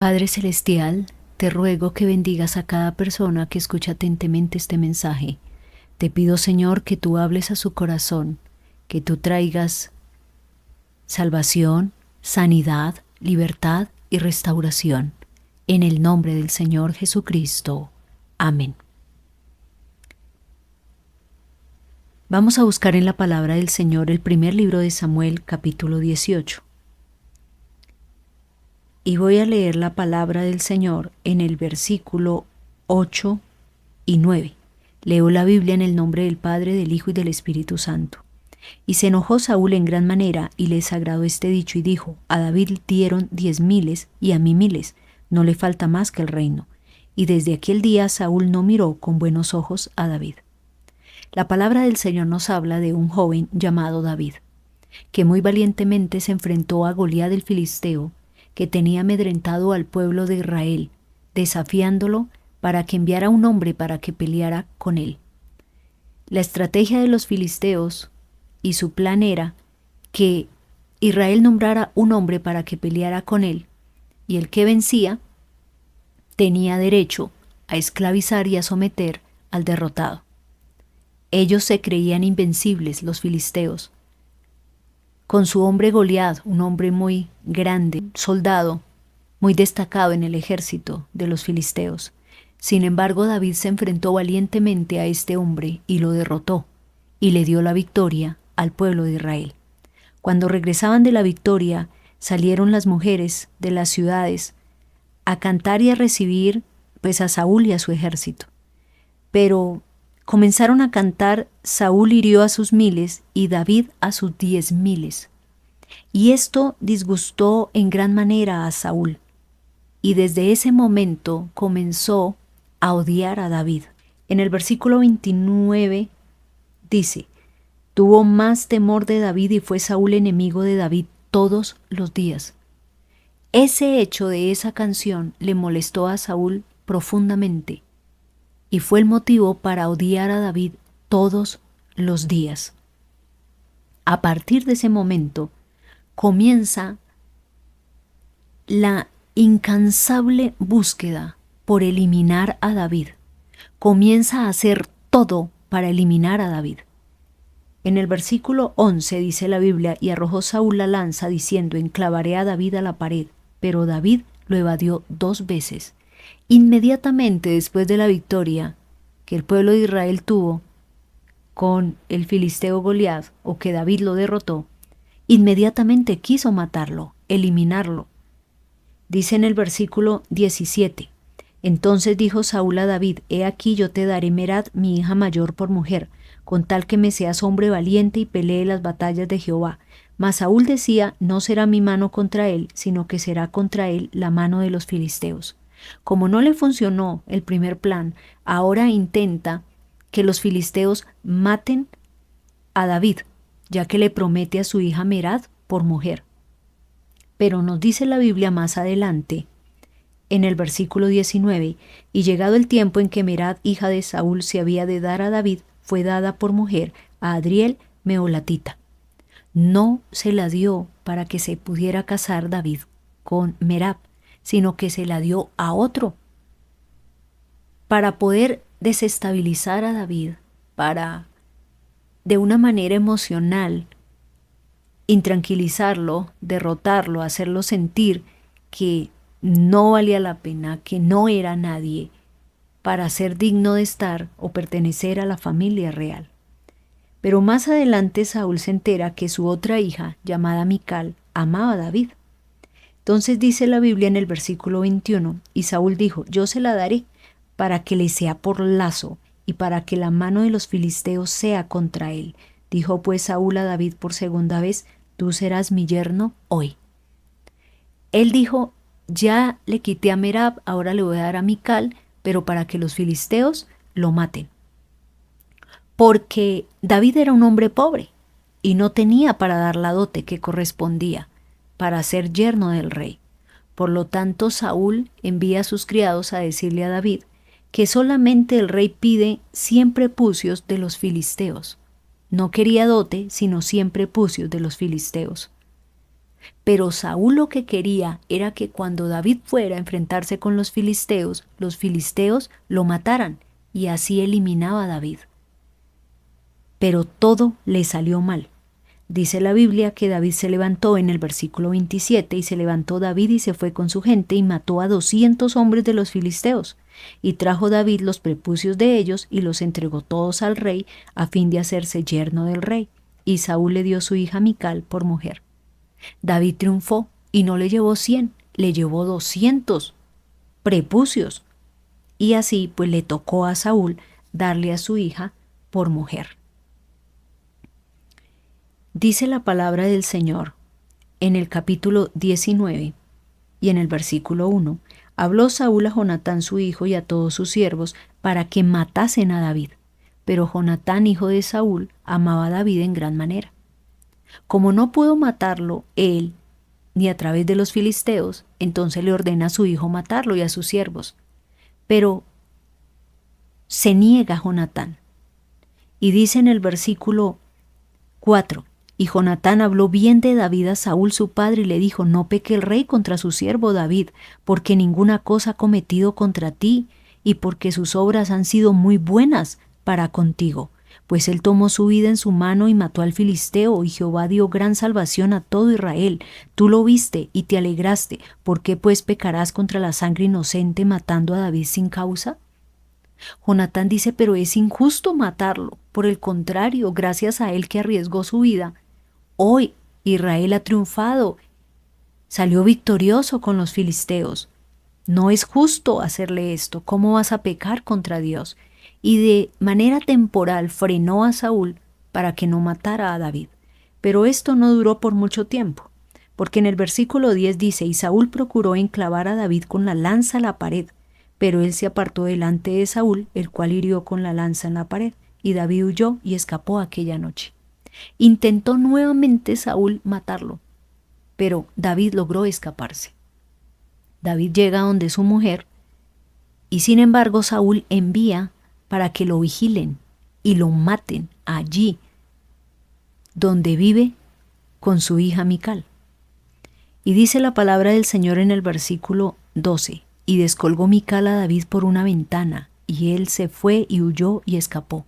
Padre Celestial, te ruego que bendigas a cada persona que escucha atentamente este mensaje. Te pido, Señor, que tú hables a su corazón, que tú traigas salvación, sanidad, libertad y restauración. En el nombre del Señor Jesucristo. Amén. Vamos a buscar en la palabra del Señor el primer libro de Samuel, capítulo 18. Y voy a leer la palabra del Señor en el versículo 8 y 9. Leo la Biblia en el nombre del Padre, del Hijo y del Espíritu Santo. Y se enojó Saúl en gran manera, y le desagradó este dicho, y dijo: a David dieron 10,000 y a mí 1,000, no le falta más que el reino. Y desde aquel día Saúl no miró con buenos ojos a David. La palabra del Señor nos habla de un joven llamado David, que muy valientemente se enfrentó a Goliat el filisteo, que tenía amedrentado al pueblo de Israel, desafiándolo para que enviara un hombre para que peleara con él. La estrategia de los filisteos y su plan era que Israel nombrara un hombre para que peleara con él, y el que vencía tenía derecho a esclavizar y a someter al derrotado. Ellos se creían invencibles, los filisteos. Con su hombre Goliat, un hombre muy grande, soldado, muy destacado en el ejército de los filisteos. Sin embargo, David se enfrentó valientemente a este hombre y lo derrotó, y le dio la victoria al pueblo de Israel. Cuando regresaban de la victoria, salieron las mujeres de las ciudades a cantar y a recibir a Saúl y a su ejército. Pero comenzaron a cantar: Saúl hirió a sus 1,000 y David a sus 10,000. Y esto disgustó en gran manera a Saúl, y desde ese momento comenzó a odiar a David. En el versículo 29 dice: tuvo más temor de David y fue Saúl enemigo de David todos los días. Ese hecho de esa canción le molestó a Saúl profundamente, y fue el motivo para odiar a David todos los días. A partir de ese momento comienza la incansable búsqueda por eliminar a David. Comienza a hacer todo para eliminar a David. En el versículo 11 dice la Biblia: y arrojó Saúl la lanza diciendo: enclavaré a David a la pared. Pero David lo evadió 2 veces. Inmediatamente después de la victoria que el pueblo de Israel tuvo con el filisteo Goliat, o que David lo derrotó, inmediatamente quiso matarlo, eliminarlo. Dice en el versículo 17: entonces dijo Saúl a David: he aquí yo te daré Merab, mi hija mayor, por mujer, con tal que me seas hombre valiente y pelee las batallas de Jehová. Mas Saúl decía: no será mi mano contra él, sino que será contra él la mano de los filisteos. Como no le funcionó el primer plan, ahora intenta que los filisteos maten a David, ya que le promete a su hija Merab por mujer. Pero nos dice la Biblia más adelante, en el versículo 19: y llegado el tiempo en que Merab, hija de Saúl, se había de dar a David, fue dada por mujer a Adriel Meholatita. No se la dio para que se pudiera casar David con Merab, sino que se la dio a otro, para poder desestabilizar a David, para de una manera emocional intranquilizarlo, derrotarlo, hacerlo sentir que no valía la pena, que no era nadie para ser digno de estar o pertenecer a la familia real. Pero más adelante Saúl se entera que su otra hija, llamada Mical, amaba a David. Entonces dice la Biblia en el versículo 21: y Saúl dijo: yo se la daré para que le sea por lazo y para que la mano de los filisteos sea contra él. Dijo pues Saúl a David por segunda vez: tú serás mi yerno hoy. Él dijo: ya le quité a Merab, ahora le voy a dar a Mical, pero para que los filisteos lo maten. Porque David era un hombre pobre y no tenía para dar la dote que correspondía para ser yerno del rey. Por lo tanto, Saúl envía a sus criados a decirle a David que solamente el rey pide 100 prepucios de los filisteos. No quería dote, sino 100 prepucios de los filisteos. Pero Saúl lo que quería era que cuando David fuera a enfrentarse con los filisteos lo mataran y así eliminaba a David. Pero todo le salió mal. Dice la Biblia que David se levantó en el versículo 27, y se levantó David y se fue con su gente y mató a 200 hombres de los filisteos. Y trajo David los prepucios de ellos y los entregó todos al rey a fin de hacerse yerno del rey. Y Saúl le dio su hija Mical por mujer. David triunfó y no le llevó 100, le llevó 200 prepucios. Y así pues le tocó a Saúl darle a su hija por mujer. Dice la palabra del Señor en el capítulo 19 y en el versículo 1. Habló Saúl a Jonatán su hijo y a todos sus siervos para que matasen a David. Pero Jonatán, hijo de Saúl, amaba a David en gran manera. Como no pudo matarlo él, ni a través de los filisteos, entonces le ordena a su hijo matarlo y a sus siervos. Pero se niega Jonatán. Y dice en el versículo 4, y Jonatán habló bien de David a Saúl su padre y le dijo, no peque el rey contra su siervo David, porque ninguna cosa ha cometido contra ti, y porque sus obras han sido muy buenas para contigo. Pues él tomó su vida en su mano y mató al filisteo, y Jehová dio gran salvación a todo Israel. Tú lo viste y te alegraste. ¿Por qué pues pecarás contra la sangre inocente matando a David sin causa? Jonatán dice, pero es injusto matarlo. Por el contrario, gracias a él que arriesgó su vida, hoy Israel ha triunfado, salió victorioso con los filisteos. No es justo hacerle esto. ¿Cómo vas a pecar contra Dios? Y de manera temporal frenó a Saúl para que no matara a David. Pero esto no duró por mucho tiempo, porque en el versículo 10 dice, y Saúl procuró enclavar a David con la lanza a la pared, pero él se apartó delante de Saúl, el cual hirió con la lanza en la pared, y David huyó y escapó aquella noche. Intentó nuevamente Saúl matarlo, pero David logró escaparse. David llega donde su mujer, y sin embargo Saúl envía para que lo vigilen y lo maten allí donde vive con su hija Mical. Y dice la palabra del Señor en el versículo 12, y descolgó Mical a David por una ventana, y él se fue y huyó y escapó.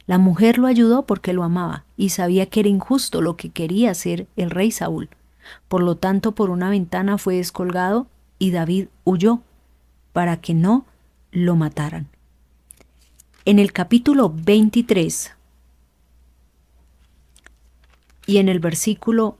La mujer lo ayudó porque lo amaba y sabía que era injusto lo que quería hacer el rey Saúl. Por lo tanto, por una ventana fue descolgado y David huyó para que no lo mataran. En el capítulo 23 y en el versículo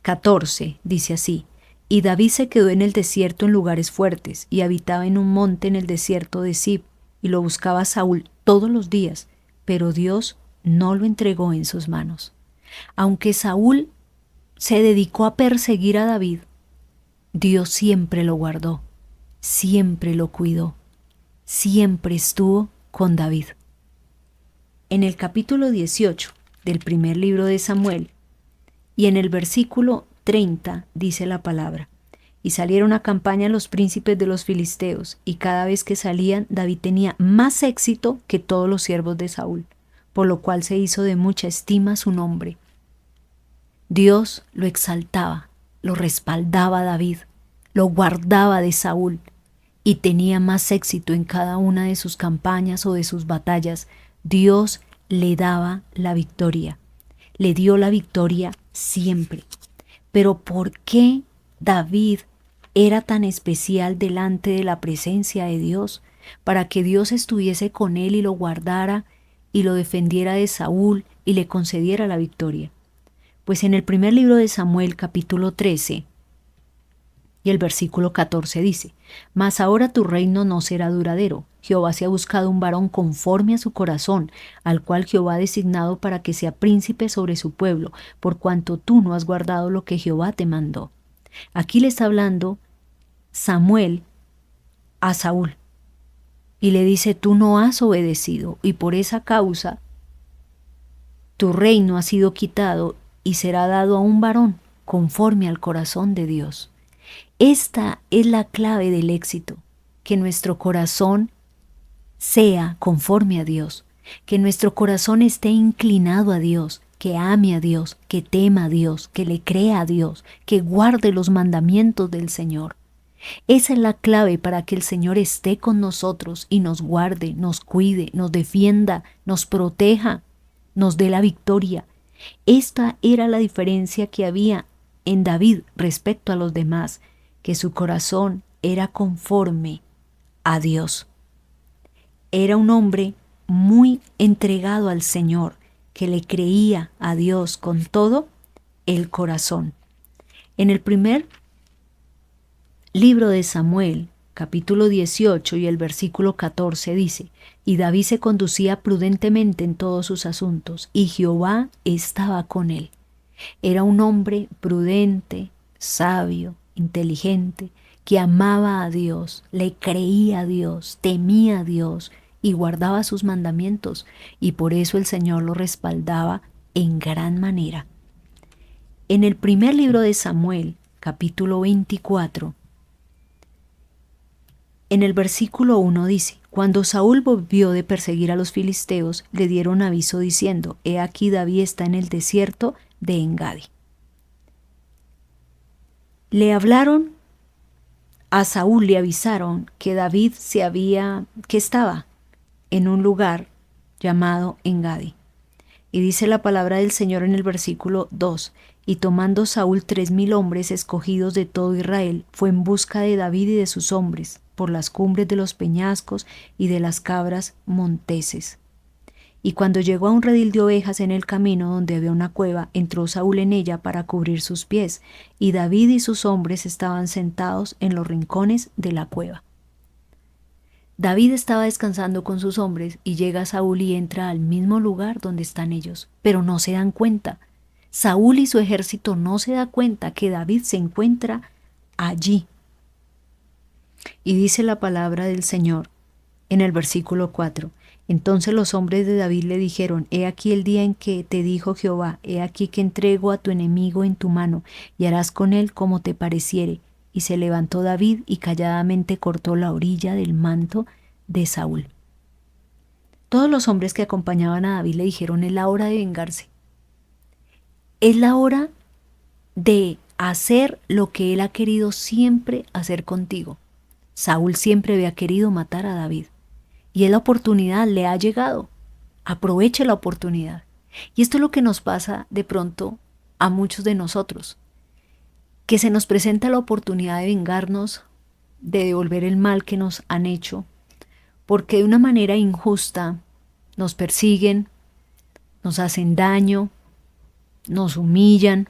14 dice así, y David se quedó en el desierto en lugares fuertes y habitaba en un monte en el desierto de Zib, y lo buscaba Saúl todos los días, pero Dios no lo entregó en sus manos. Aunque Saúl se dedicó a perseguir a David, Dios siempre lo guardó, siempre lo cuidó, siempre estuvo con David. En el capítulo 18 del primer libro de Samuel y en el versículo 30 dice la palabra, y salieron a campaña los príncipes de los filisteos, y cada vez que salían David tenía más éxito que todos los siervos de Saúl, por lo cual se hizo de mucha estima su nombre. Dios lo exaltaba, lo respaldaba a David, lo guardaba de Saúl, y tenía más éxito en cada una de sus campañas o de sus batallas. Dios le daba la victoria, le dio la victoria siempre. Pero ¿por qué David era tan especial delante de la presencia de Dios? Para que Dios estuviese con él y lo guardara y lo defendiera de Saúl y le concediera la victoria. Pues en el primer libro de Samuel, capítulo 13, y el versículo 14 dice, mas ahora tu reino no será duradero. Jehová se ha buscado un varón conforme a su corazón, al cual Jehová ha designado para que sea príncipe sobre su pueblo, por cuanto tú no has guardado lo que Jehová te mandó. Aquí le está hablando Samuel a Saúl y le dice, tú no has obedecido y por esa causa tu reino ha sido quitado y será dado a un varón conforme al corazón de Dios. Esta es la clave del éxito, que nuestro corazón sea conforme a Dios, que nuestro corazón esté inclinado a Dios, que ame a Dios, que tema a Dios, que le crea a Dios, que guarde los mandamientos del Señor. Esa es la clave para que el Señor esté con nosotros y nos guarde, nos cuide, nos defienda, nos proteja, nos dé la victoria. Esta era la diferencia que había en David respecto a los demás, que su corazón era conforme a Dios. Era un hombre muy entregado al Señor, que le creía a Dios con todo el corazón. En el primer libro de Samuel, capítulo 18 y el versículo 14 dice: y David se conducía prudentemente en todos sus asuntos, y Jehová estaba con él. Era un hombre prudente, sabio, inteligente, que amaba a Dios, le creía a Dios, temía a Dios y guardaba sus mandamientos, y por eso el Señor lo respaldaba en gran manera. En el primer libro de Samuel, capítulo 24, en el versículo 1 dice: cuando Saúl volvió de perseguir a los filisteos, le dieron aviso diciendo: he aquí David está en el desierto de Engadi. Le hablaron a Saúl, le avisaron que David que estaba en un lugar llamado Engadi. Y dice la palabra del Señor en el versículo 2: y tomando Saúl 3,000 hombres escogidos de todo Israel, fue en busca de David y de sus hombres, por las cumbres de los peñascos y de las cabras monteses. Y cuando llegó a un redil de ovejas en el camino donde había una cueva, entró Saúl en ella para cubrir sus pies, y David y sus hombres estaban sentados en los rincones de la cueva. David estaba descansando con sus hombres y llega Saúl y entra al mismo lugar donde están ellos, pero no se dan cuenta. Saúl y su ejército no se da cuenta que David se encuentra allí. Y dice la palabra del Señor en el versículo 4: entonces los hombres de David le dijeron: he aquí el día en que te dijo Jehová, he aquí que entrego a tu enemigo en tu mano, y harás con él como te pareciere. Y se levantó David y calladamente cortó la orilla del manto de Saúl. Todos los hombres que acompañaban a David le dijeron: es la hora de vengarse. Es la hora de hacer lo que él ha querido siempre hacer contigo. Saúl siempre había querido matar a David. Y es la oportunidad, le ha llegado. Aproveche la oportunidad. Y esto es lo que nos pasa de pronto a muchos de nosotros, que se nos presenta la oportunidad de vengarnos, de devolver el mal que nos han hecho, porque de una manera injusta nos persiguen, nos hacen daño, nos humillan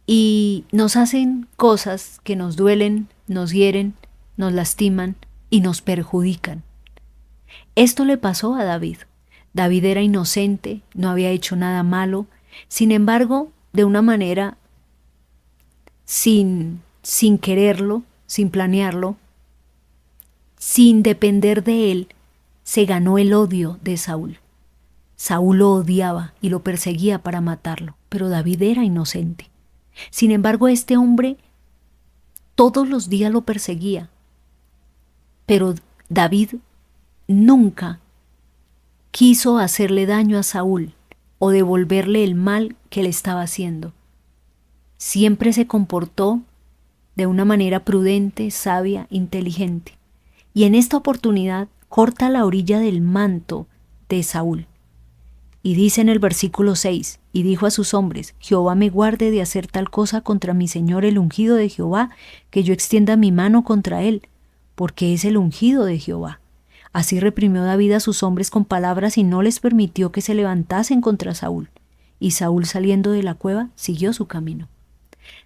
y nos hacen cosas que nos duelen, nos hieren, nos lastiman y nos perjudican. Esto le pasó a David. David era inocente, no había hecho nada malo, sin embargo, de una manera sin quererlo, sin planearlo, sin depender de él, se ganó el odio de Saúl. Saúl lo odiaba y lo perseguía para matarlo, pero David era inocente. Sin embargo, este hombre todos los días lo perseguía, pero David nunca quiso hacerle daño a Saúl o devolverle el mal que le estaba haciendo. Siempre se comportó de una manera prudente, sabia, inteligente. Y en esta oportunidad corta la orilla del manto de Saúl. Y dice en el versículo 6, y dijo a sus hombres: Jehová me guarde de hacer tal cosa contra mi señor el ungido de Jehová, que yo extienda mi mano contra él, porque es el ungido de Jehová. Así reprimió David a sus hombres con palabras y no les permitió que se levantasen contra Saúl. Y Saúl, saliendo de la cueva, siguió su camino.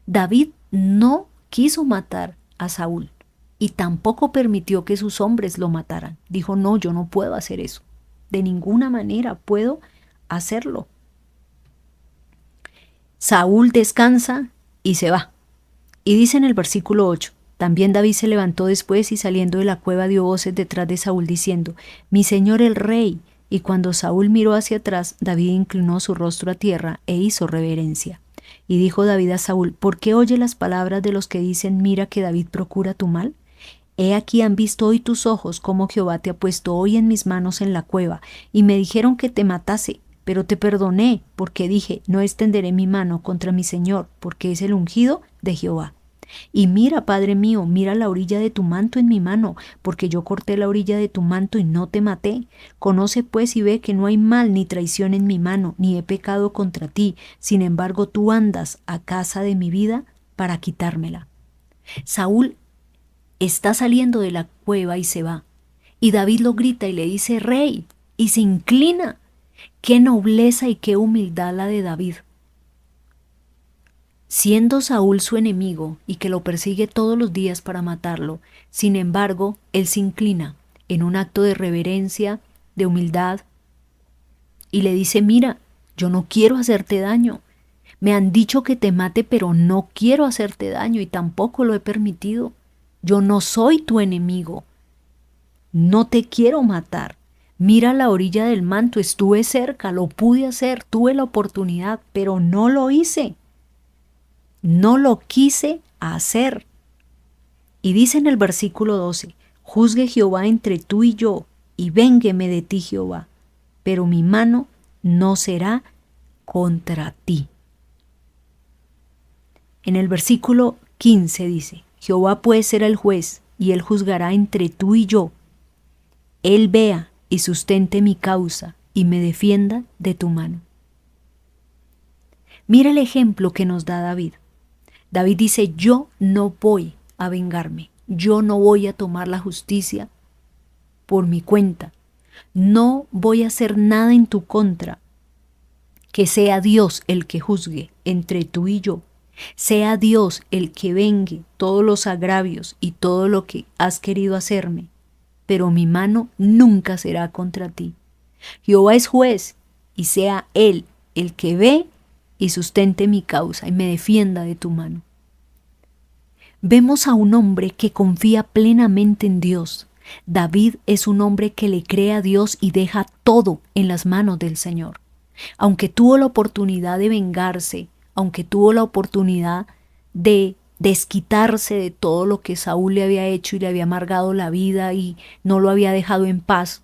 David no quiso matar a Saúl y tampoco permitió que sus hombres lo mataran. Dijo: no, yo no puedo hacer eso. De ninguna manera puedo hacerlo. Saúl descansa y se va. Y dice en el versículo 8: también David se levantó después y saliendo de la cueva dio voces detrás de Saúl diciendo: mi señor el rey. Y cuando Saúl miró hacia atrás, David inclinó su rostro a tierra e hizo reverencia. Y dijo David a Saúl: ¿por qué oye las palabras de los que dicen: mira que David procura tu mal? He aquí han visto hoy tus ojos cómo Jehová te ha puesto hoy en mis manos en la cueva, y me dijeron que te matase. pero te perdoné, porque dije, no extenderé mi mano contra mi Señor, porque es el ungido de Jehová. Y mira, Padre mío, mira la orilla de tu manto en mi mano, porque yo corté la orilla de tu manto y no te maté. Conoce pues y ve que no hay mal ni traición en mi mano, ni he pecado contra ti. Sin embargo, tú andas a casa de mi vida para quitármela. Saúl está saliendo de la cueva y se va. Y David lo grita y le dice, Rey, y se inclina. Qué nobleza y qué humildad la de David. Siendo Saúl su enemigo y que lo persigue todos los días para matarlo, sin embargo, él se inclina en un acto de reverencia, de humildad, y le dice, mira, yo no quiero hacerte daño. Me han dicho que te mate, pero no quiero hacerte daño y tampoco lo he permitido. Yo no soy tu enemigo. No te quiero matar. Mira la orilla del manto, estuve cerca, lo pude hacer, tuve la oportunidad, pero no lo hice. No lo quise hacer. Y dice en el versículo 12, juzgue Jehová entre tú y yo, y véngueme de ti Jehová, pero mi mano no será contra ti. En el versículo 15 dice, Jehová pues será el juez, y él juzgará entre tú y yo. Él vea y sustente mi causa, y me defienda de tu mano. Mira el ejemplo que nos da David. David dice, yo no voy a vengarme, yo no voy a tomar la justicia por mi cuenta, no voy a hacer nada en tu contra, que sea Dios el que juzgue entre tú y yo, sea Dios el que vengue todos los agravios y todo lo que has querido hacerme, pero mi mano nunca será contra ti. Jehová es juez y sea Él el que ve y sustente mi causa y me defienda de tu mano. Vemos a un hombre que confía plenamente en Dios. David es un hombre que le cree a Dios y deja todo en las manos del Señor. Aunque tuvo la oportunidad de vengarse, aunque tuvo la oportunidad de desquitarse de todo lo que Saúl le había hecho y le había amargado la vida y no lo había dejado en paz,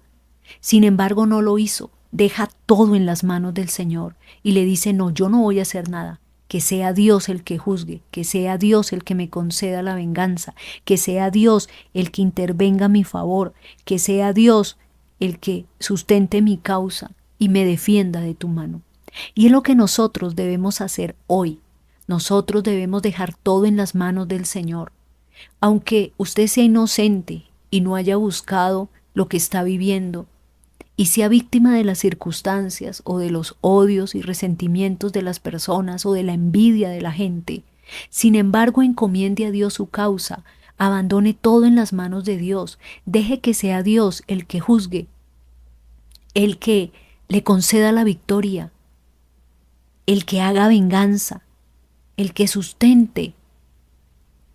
sin embargo no lo hizo. Deja todo en las manos del Señor y le dice, no, yo no voy a hacer nada, que sea Dios el que juzgue, que sea Dios el que me conceda la venganza, que sea Dios el que intervenga a mi favor, que sea Dios el que sustente mi causa y me defienda de tu mano. Y es lo que nosotros debemos hacer hoy. Nosotros debemos dejar todo en las manos del Señor. Aunque usted sea inocente y no haya buscado lo que está viviendo, y sea víctima de las circunstancias o de los odios y resentimientos de las personas o de la envidia de la gente, sin embargo encomiende a Dios su causa, abandone todo en las manos de Dios, deje que sea Dios el que juzgue, el que le conceda la victoria, el que haga venganza, el que sustente,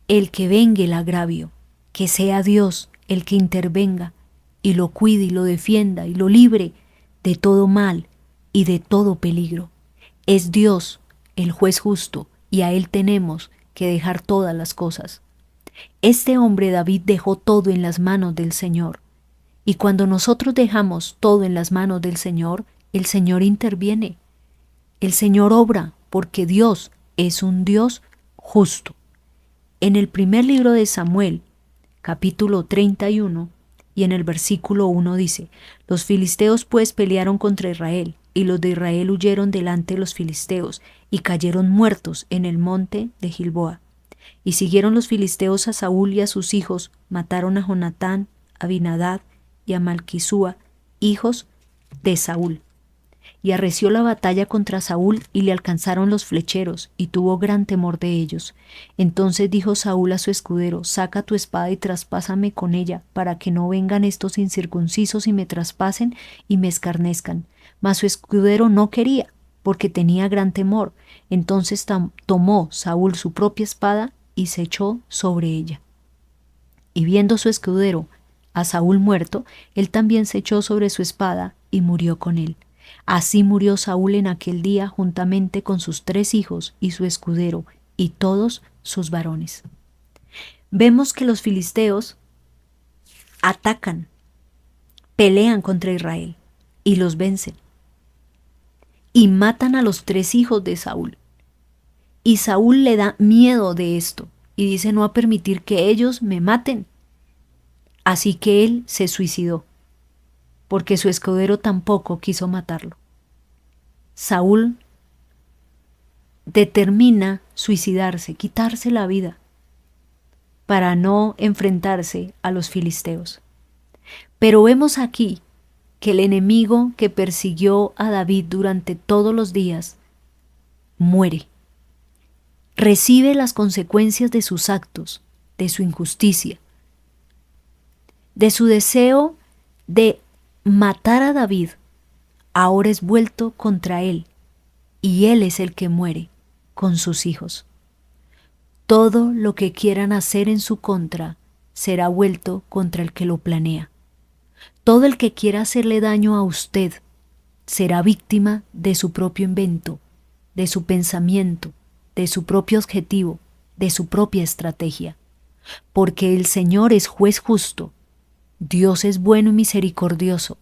el que vengue el agravio, que sea Dios el que intervenga y lo cuide y lo defienda y lo libre de todo mal y de todo peligro. Es Dios el juez justo y a Él tenemos que dejar todas las cosas. Este hombre David dejó todo en las manos del Señor. Y cuando nosotros dejamos todo en las manos del Señor, el Señor interviene. El Señor obra porque Dios es un Dios justo. En el primer libro de Samuel, capítulo 31, y en el versículo 1 dice, los filisteos pues pelearon contra Israel, y los de Israel huyeron delante de los filisteos, y cayeron muertos en el monte de Gilboa. Y siguieron los filisteos a Saúl y a sus hijos, mataron a Jonatán, a Abinadab y a Malquisúa, hijos de Saúl. Y arreció la batalla contra Saúl y le alcanzaron los flecheros, y tuvo gran temor de ellos. Entonces dijo Saúl a su escudero, saca tu espada y traspásame con ella, para que no vengan estos incircuncisos y me traspasen y me escarnezcan. Mas su escudero no quería, porque tenía gran temor. Entonces tomó Saúl su propia espada y se echó sobre ella. Y viendo su escudero a Saúl muerto, él también se echó sobre su espada y murió con él. Así murió Saúl en aquel día juntamente con sus 3 hijos y su escudero y todos sus varones. Vemos que los filisteos atacan, pelean contra Israel y los vencen. y matan a los 3 hijos de Saúl. Y Saúl le da miedo de esto y dice: no a permitir que ellos me maten. Así que él se suicidó, porque su escudero tampoco quiso matarlo. Saúl determina suicidarse, quitarse la vida, para no enfrentarse a los filisteos. Pero vemos aquí que el enemigo que persiguió a David durante todos los días muere. Recibe las consecuencias de sus actos, de su injusticia, de su deseo de matar a David. Ahora es vuelto contra él, y él es el que muere con sus hijos. Todo lo que quieran hacer en su contra será vuelto contra el que lo planea. Todo el que quiera hacerle daño a usted será víctima de su propio invento, de su pensamiento, de su propio objetivo, de su propia estrategia. Porque el Señor es juez justo, Dios es bueno y misericordioso,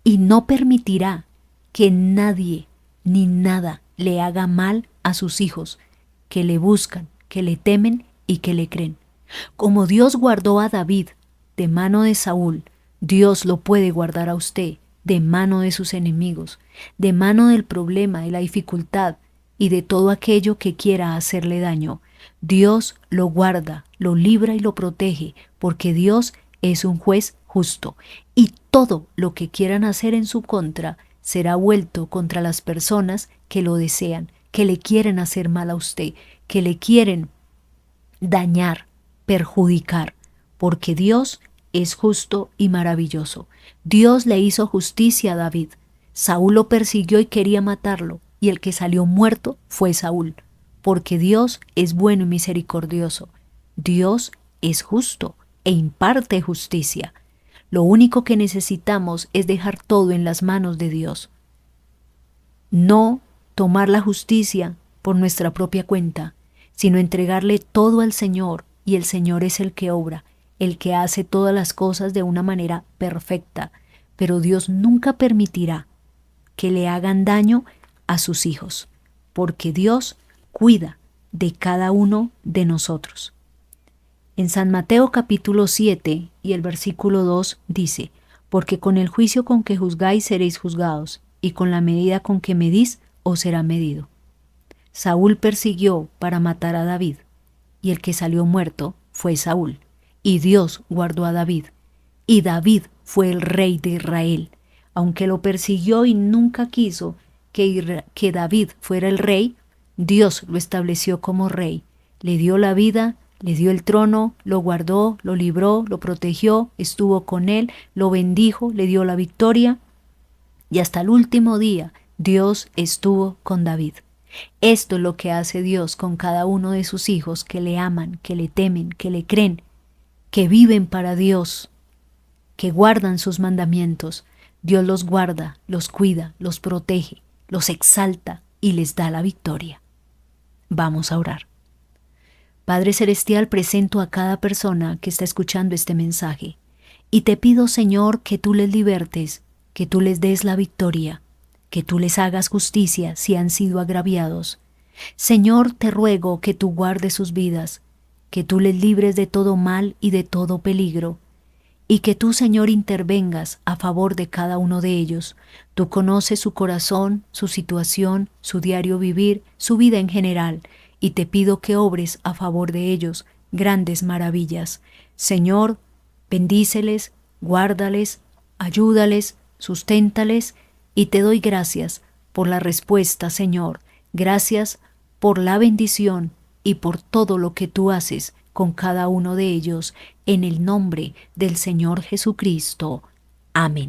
y no permitirá que nadie ni nada le haga mal a sus hijos, que le buscan, que le temen y que le creen. Como Dios guardó a David de mano de Saúl, Dios lo puede guardar a usted de mano de sus enemigos, de mano del problema, de la dificultad y de todo aquello que quiera hacerle daño. Dios lo guarda, lo libra y lo protege, porque Dios es un juez justo, y todo lo que quieran hacer en su contra será vuelto contra las personas que lo desean, que le quieren hacer mal a usted, que le quieren dañar, perjudicar, porque Dios es justo y maravilloso. Dios le hizo justicia a David. Saúl lo persiguió y quería matarlo, y el que salió muerto fue Saúl, porque Dios es bueno y misericordioso. Dios es justo e imparte justicia. Lo único que necesitamos es dejar todo en las manos de Dios. No tomar la justicia por nuestra propia cuenta, sino entregarle todo al Señor, y el Señor es el que obra, el que hace todas las cosas de una manera perfecta, pero Dios nunca permitirá que le hagan daño a sus hijos, porque Dios cuida de cada uno de nosotros. En San Mateo capítulo 7 y el versículo 2 dice: porque con el juicio con que juzgáis seréis juzgados, y con la medida con que medís os será medido. Saúl persiguió para matar a David, y el que salió muerto fue Saúl, y Dios guardó a David, y David fue el rey de Israel. Aunque lo persiguió y nunca quiso que David fuera el rey, Dios lo estableció como rey, le dio la vida, le dio el trono, lo guardó, lo libró, lo protegió, estuvo con él, lo bendijo, le dio la victoria, y hasta el último día Dios estuvo con David. Esto es lo que hace Dios con cada uno de sus hijos que le aman, que le temen, que le creen, que viven para Dios, que guardan sus mandamientos. Dios los guarda, los cuida, los protege, los exalta y les da la victoria. Vamos a orar. Padre Celestial, presento a cada persona que está escuchando este mensaje y te pido, Señor, que tú les libertes, que tú les des la victoria, que tú les hagas justicia si han sido agraviados. Señor, te ruego que tú guardes sus vidas, que tú les libres de todo mal y de todo peligro, y que tú, Señor, intervengas a favor de cada uno de ellos. Tú conoces su corazón, su situación, su diario vivir, su vida en general, y te pido que obres a favor de ellos grandes maravillas. Señor, bendíceles, guárdales, ayúdales, susténtales, y te doy gracias por la respuesta, Señor. Gracias por la bendición y por todo lo que tú haces con cada uno de ellos, en el nombre del Señor Jesucristo. Amén.